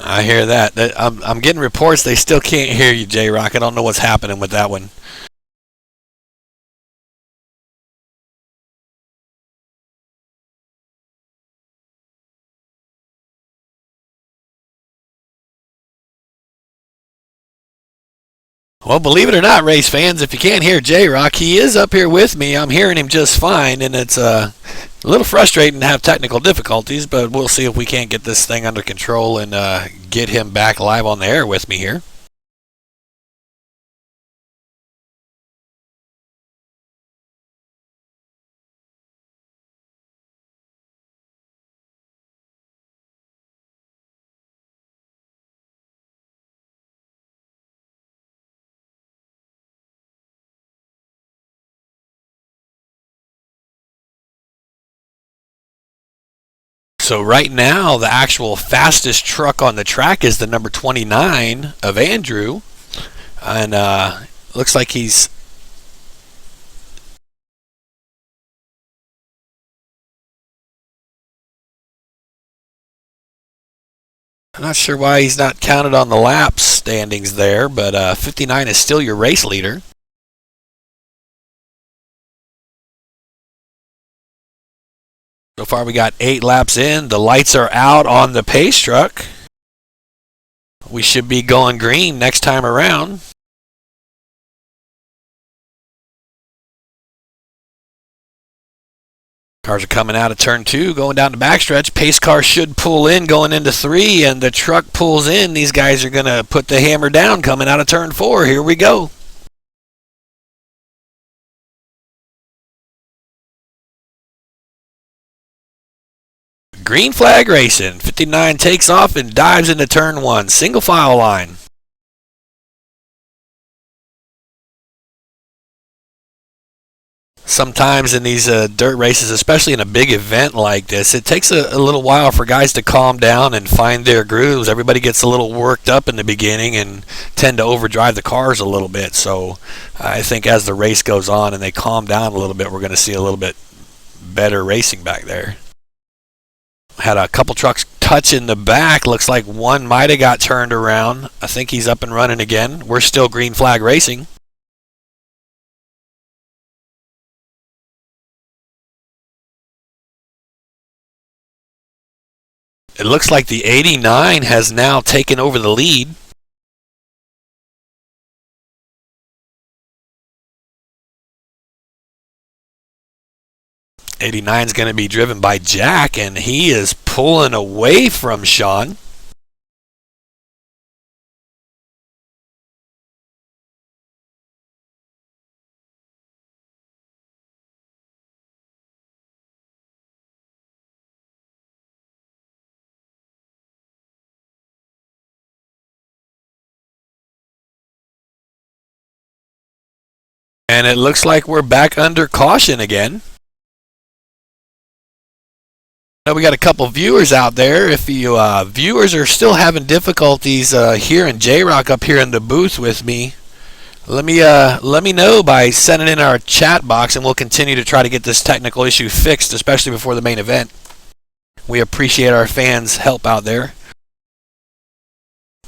I hear that. I'm getting reports they still can't hear you, J-Rock. I don't know what's happening with that one. Well, believe it or not, race fans, if you can't hear J-Rock, he is up here with me. I'm hearing him just fine, and it's a little frustrating to have technical difficulties, but we'll see if we can't get this thing under control and get him back live on the air with me here. So right now, the actual fastest truck on the track is the number 29 of Andrew, and looks like he's I'm not sure why he's not counted on the lap standings there, but 59 is still your race leader. So far we got 8 laps in. The lights are out on the pace truck. We should be going green next time around. Cars are coming out of turn 2, going down the backstretch. Pace car should pull in going into 3, and the truck pulls in. These guys are going to put the hammer down coming out of turn 4. Here we go. Green flag racing. 59 takes off and dives into turn 1. Single file line. Sometimes in these dirt races, especially in a big event like this, it takes a little while for guys to calm down and find their grooves. Everybody gets a little worked up in the beginning and tend to overdrive the cars a little bit. So I think as the race goes on and they calm down a little bit, we're going to see a little bit better racing back there. Had a couple trucks touch in the back. Looks like one might have got turned around. I think he's up and running again. We're still green flag racing. It looks like the 89 has now taken over the lead. '89 is going to be driven by Jack, and he is pulling away from Sean. And it looks like we're back under caution again. Now we got a couple viewers out there. If you viewers are still having difficulties hearing J-Rock up here in the booth with me, let me know by sending in our chat box, and we'll continue to try to get this technical issue fixed, especially before the main event. We appreciate our fans' help out there.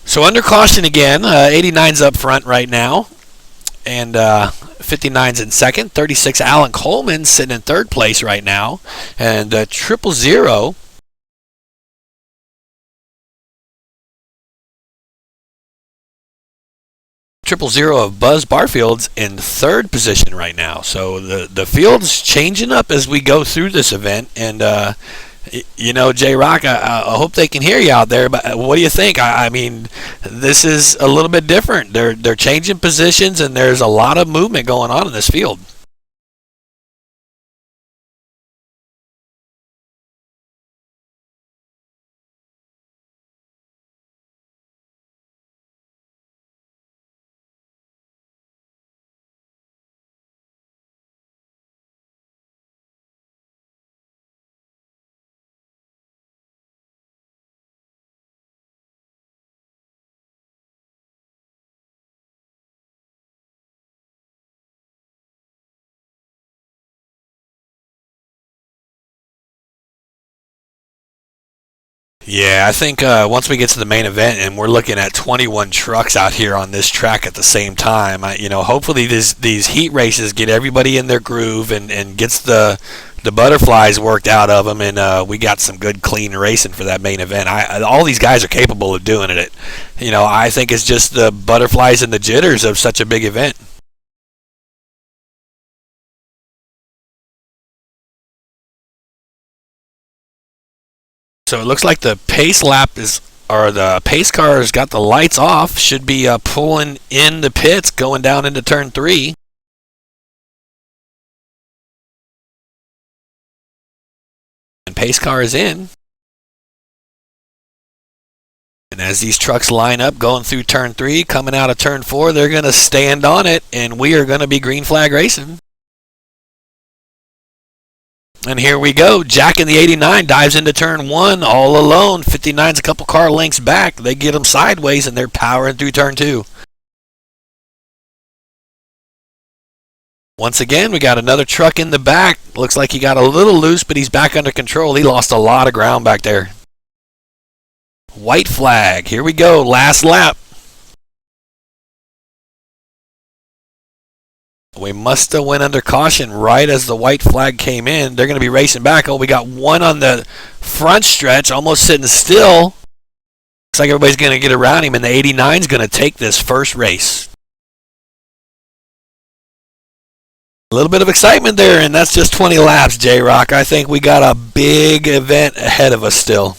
So under caution again, 89's up front right now, and 59's in second. 36 Alan Coleman sitting in third place right now, and 000 000 of Buzz Barfield's in 3rd position right now. So the field's changing up as we go through this event. And, J-Rock, I hope they can hear you out there. But what do you think? I mean, this is a little bit different. They're changing positions, and there's a lot of movement going on in this field. Yeah, I think once we get to the main event and we're looking at 21 trucks out here on this track at the same time, hopefully these heat races get everybody in their groove and gets the butterflies worked out of them, and we got some good clean racing for that main event. All these guys are capable of doing it. I think it's just the butterflies and the jitters of such a big event. So it looks like the pace the pace car has got the lights off, should be pulling in the pits going down into turn 3. And pace car is in. And as these trucks line up going through turn 3, coming out of turn 4, they're going to stand on it, and we are going to be green flag racing. And here we go. Jack in the 89 dives into turn 1 all alone. 59's a couple car lengths back. They get him sideways, and they're powering through turn 2. Once again, we got another truck in the back. Looks like he got a little loose, but he's back under control. He lost a lot of ground back there. White flag. Here we go. Last lap. We must have went under caution right as the white flag came in. They're going to be racing back. Oh, we got one on the front stretch, almost sitting still. Looks like everybody's going to get around him, and the 89's going to take this first race. A little bit of excitement there, and that's just 20 laps, J-Rock. I think we got a big event ahead of us still.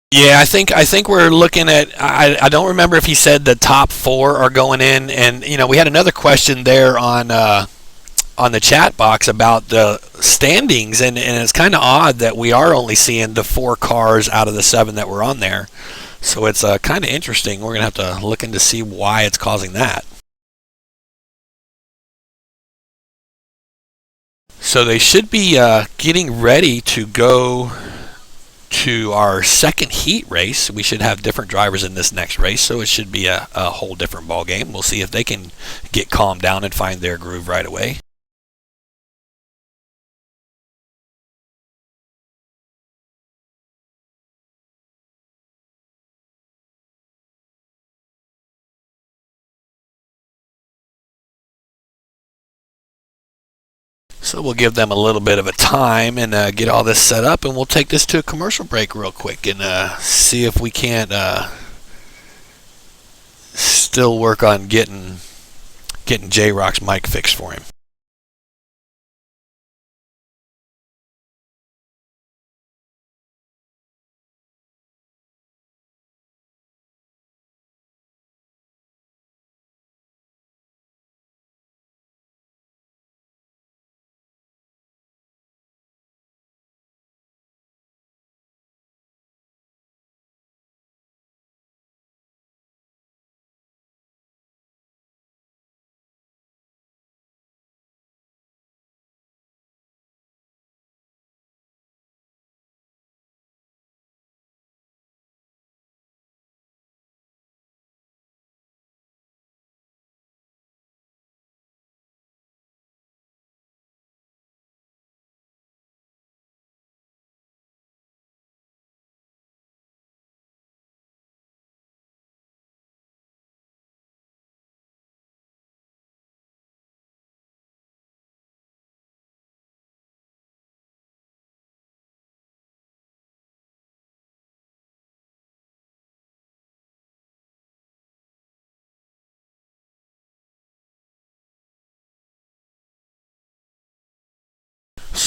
Yeah, I think we're looking at. I don't remember if he said the top 4 are going in, and we had another question there on the chat box about the standings, and it's kind of odd that we are only seeing the 4 cars out of the 7 that were on there. So it's kind of interesting. We're gonna have to look into see why it's causing that. So they should be getting ready to go to our second heat race. We should have different drivers in this next race, so it should be a whole different ball game. We'll see if they can get calmed down and find their groove right away. So we'll give them a little bit of a time and get all this set up, and we'll take this to a commercial break real quick and see if we can't still work on getting J-Rock's mic fixed for him.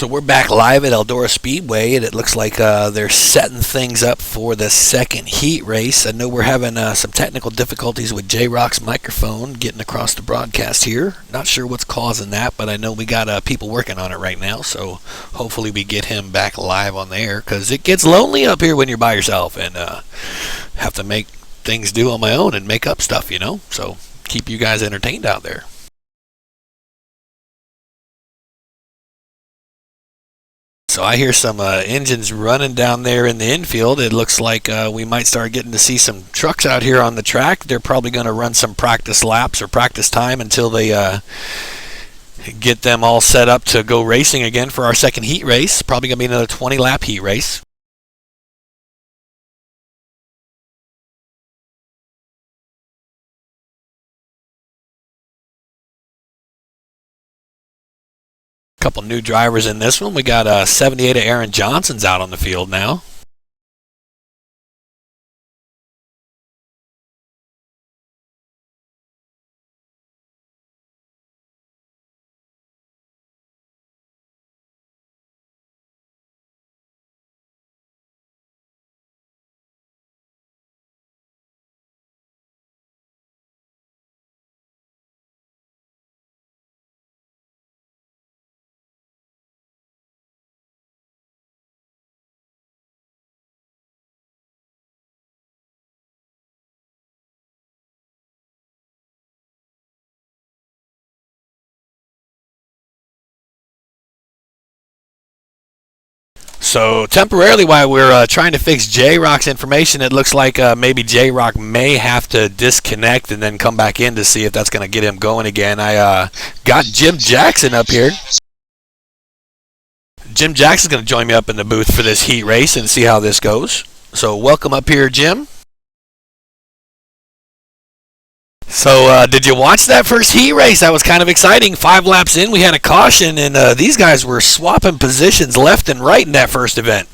So we're back live at Eldora Speedway, and it looks like they're setting things up for the second heat race. I know we're having some technical difficulties with J-Rock's microphone getting across the broadcast here. Not sure what's causing that, but I know we got people working on it right now, so hopefully we get him back live on the air, because it gets lonely up here when you're by yourself, and have to make things do on my own and make up stuff, you know? So keep you guys entertained out there. So I hear some engines running down there in the infield. It looks like we might start getting to see some trucks out here on the track. They're probably going to run some practice laps or practice time until they get them all set up to go racing again for our second heat race. Probably going to be another 20-lap heat race. Couple new drivers in this one. We got 78 of Aaron Johnson's out on the field now. So temporarily, while we're trying to fix J-Rock's information, it looks like maybe J-Rock may have to disconnect and then come back in to see if that's going to get him going again. I got Jim Jackson up here. Jim Jackson's going to join me up in the booth for this heat race and see how this goes. So welcome up here, Jim. So did you watch that first heat race? That was kind of exciting. 5 laps in, we had a caution, and these guys were swapping positions left and right in that first event.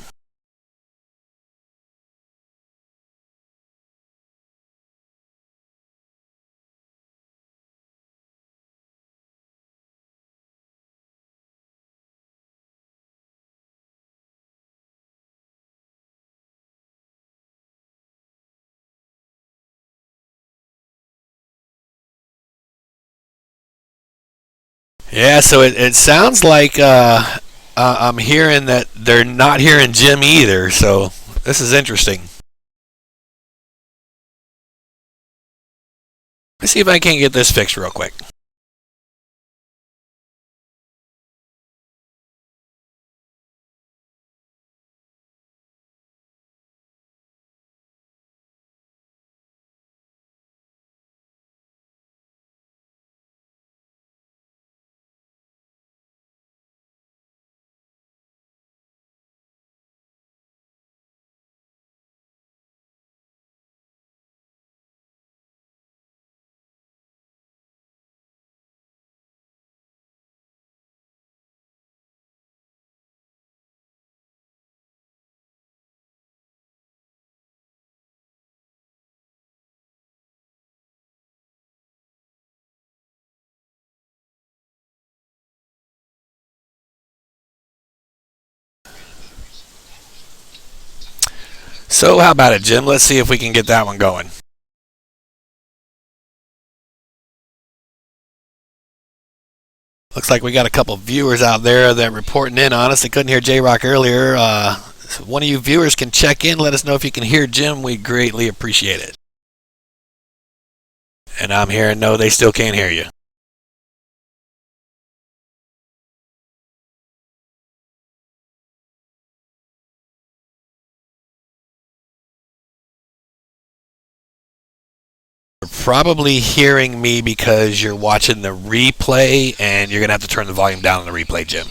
Yeah, so it sounds like I'm hearing that they're not hearing Jim either, so this is interesting. Let's see if I can get this fixed real quick. So how about it, Jim? Let's see if we can get that one going. Looks like we got a couple viewers out there that are reporting in on us. They couldn't hear J-Rock earlier. So one of you viewers can check in. Let us know if you can hear Jim. We greatly appreciate it. And I'm hearing no, they still can't hear you. You're probably hearing me because you're watching the replay, and you're going to have to turn the volume down on the replay, Jim.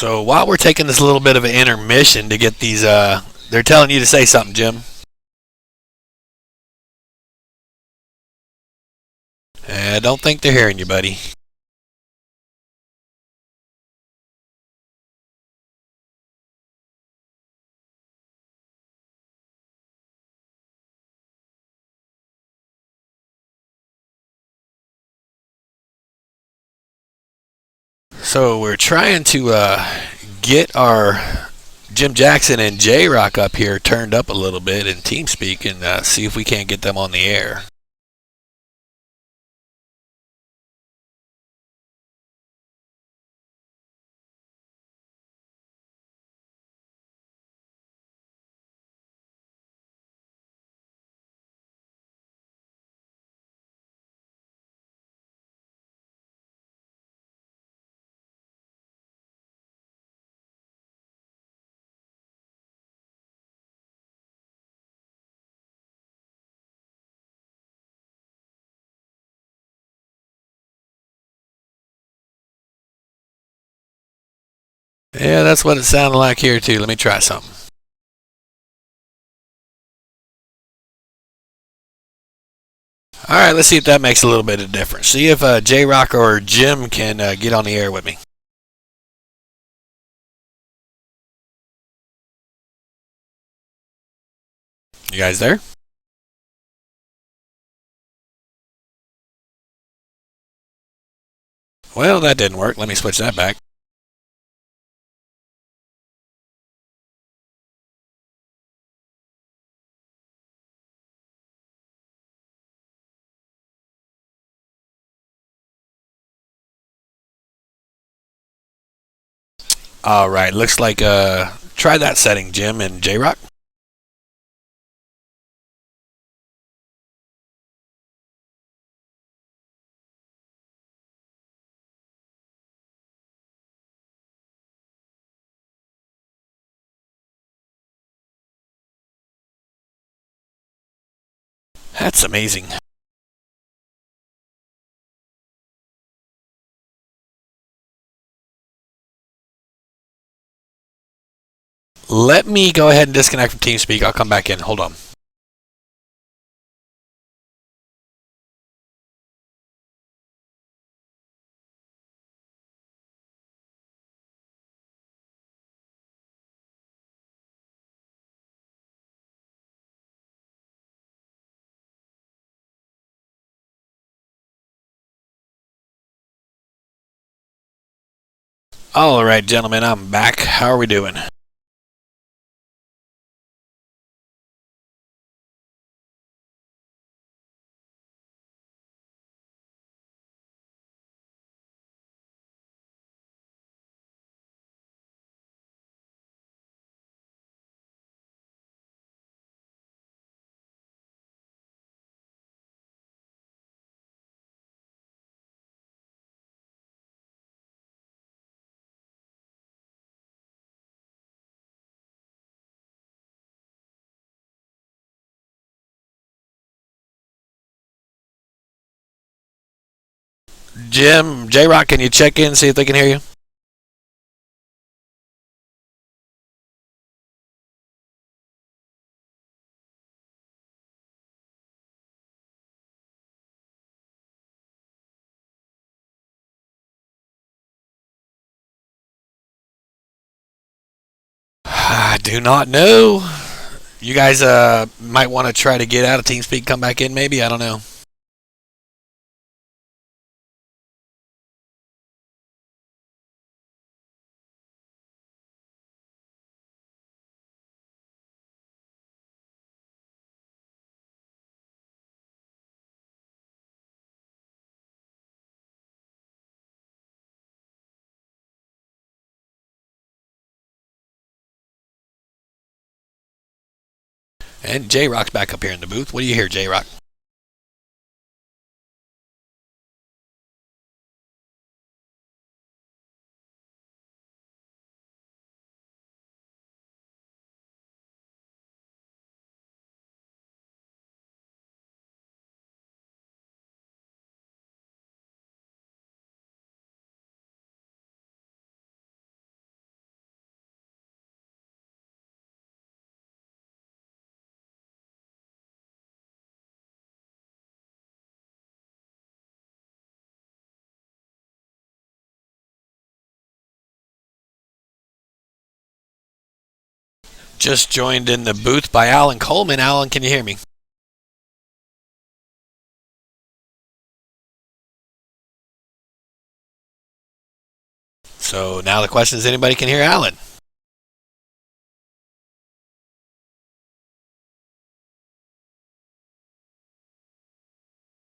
So while we're taking this little bit of an intermission to get these, they're telling you to say something, Jim. I don't think they're hearing you, buddy. So we're trying to get our Jim Jackson and J-Rock up here turned up a little bit in TeamSpeak and see if we can't get them on the air. Yeah, that's what it sounded like here too. Let me try something. Alright, let's see if that makes a little bit of difference. See if J-Rock or Jim can get on the air with me. You guys there? Well, that didn't work. Let me switch that back. Alright, looks like try that setting, Jim and J-Rock. That's amazing. Let me go ahead and disconnect from TeamSpeak. I'll come back in. Hold on. Alright, gentlemen, I'm back. How are we doing? Jim, J-Rock, can you check in, see if they can hear you? I do not know. You guys might want to try to get out of TeamSpeak, come back in maybe? I don't know. And J-Rock's back up here in the booth. What do you hear, J-Rock? just joined in the booth by Alan Coleman. Alan, can you hear me? So now the question is, anybody can hear Alan?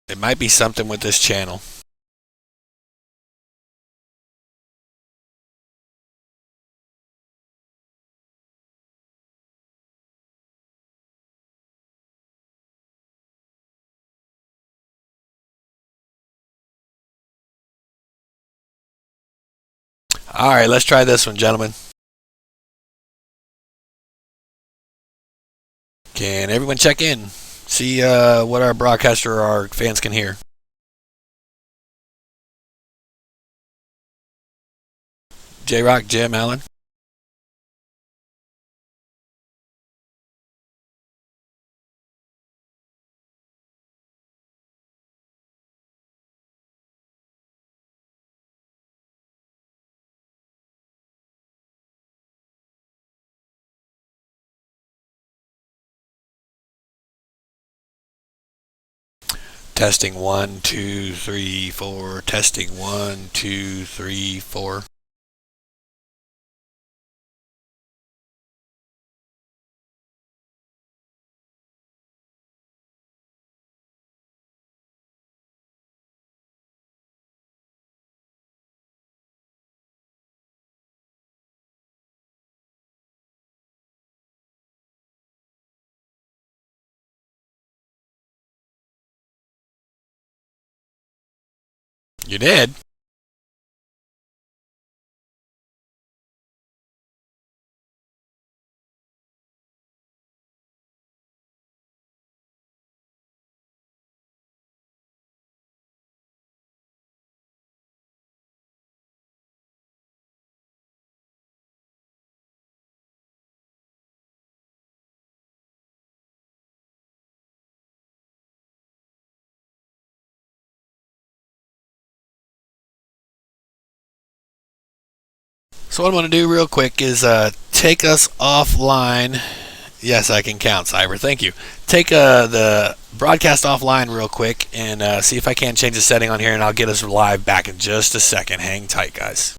It might be something with this channel. All right, let's try this one, gentlemen. Can everyone check in? See what our broadcaster or our fans can hear. J-Rock, Jim, Alan. Testing 1, 2, 3, 4. Testing 1, 2, 3, 4. You did? So what I'm going to do real quick is take us offline. Yes, I can count, Cyber. Thank you. Take the broadcast offline real quick and see if I can change the setting on here, and I'll get us live back in just a second. Hang tight, guys.